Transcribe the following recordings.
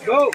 Go.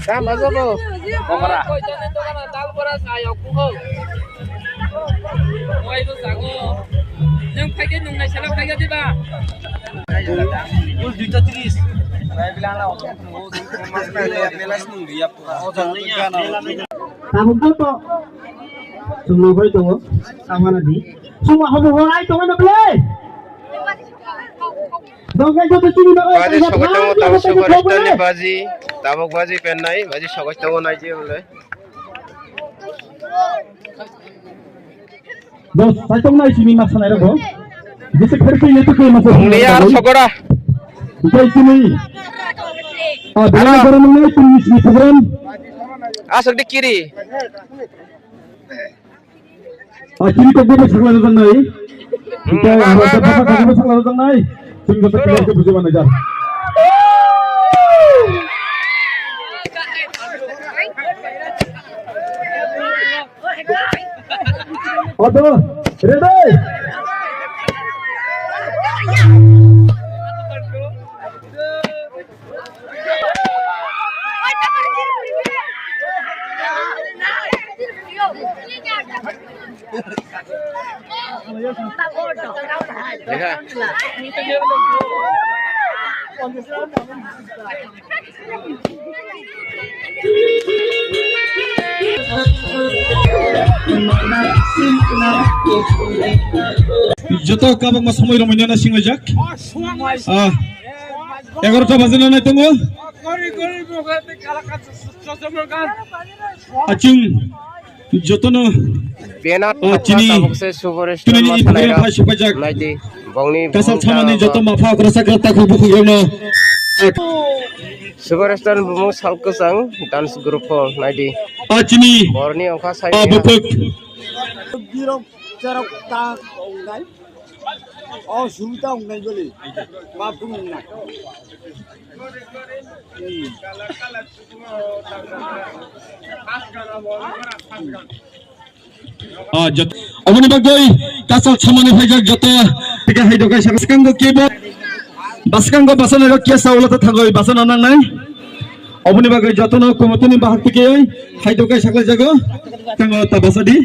Kam aja bu. Komara. Tahu beras ayam kuho. Mau itu sago. Yang pakai nunggu salah pakai di bawah. Itu juta 30. Saya bilang lah. Mas melas nunggu ya. Oh jangan. Tabung apa? Semua kau itu sama nanti. Semua hubungan itu mana boleh? বাজি সকল তাবক superstar বাজি তাবক বাজি pen নাই বাজি সকল তাবক নাই যে বলে দোস্ত সাইতং নাই সিমি মাছ নাই রাখো যেতে ফেরতে নিতে কই মাছ উনি আর সকড়া উঠাই তুমি বেলা গরম নাই তুমি মিষ্টি খবরন আসল কিরি চিনি কত ছাগলা দোকান নাই এটা আমার কথা ছাগলা দোকান নাই তুমি কত ক্লিয়ার করে বুঝে মানে যা অটো রেডি যত কাবক সময় রমইনা না সিংলাজাক 11টা বাজে না নাই তঙ্গ আচিং যতন বেনাত চিনি তাবকসে সুপারস্টার মাছনাইরা নাইদি বংনি কাসাল ছামানি যত মাফা গ্রাসা গ্রাতা খুবু খুগনো সুপারস্টার বুমু সালকসাং ডান্স গ্রুপ নাইদি চিনি বরনি অখা সাই বুফুক Birok cerok tak unggai. Oh, sudah unggai beli. Babung unggai. অমনি বাগৈ কাসাল ছামানি ভাইজাক যত টিকা হাইদকাই সাকাঙ্গ কেবো বাসকাঙ্গ বাসনের কিয়া সাউলতে থাগৈ বাসন আনাং নাই অমনি বাগৈ যতন কুমতনি বাহাক টিকে হাইদকাই সাকলে জাগো তাঙ্গ তাবাসাদি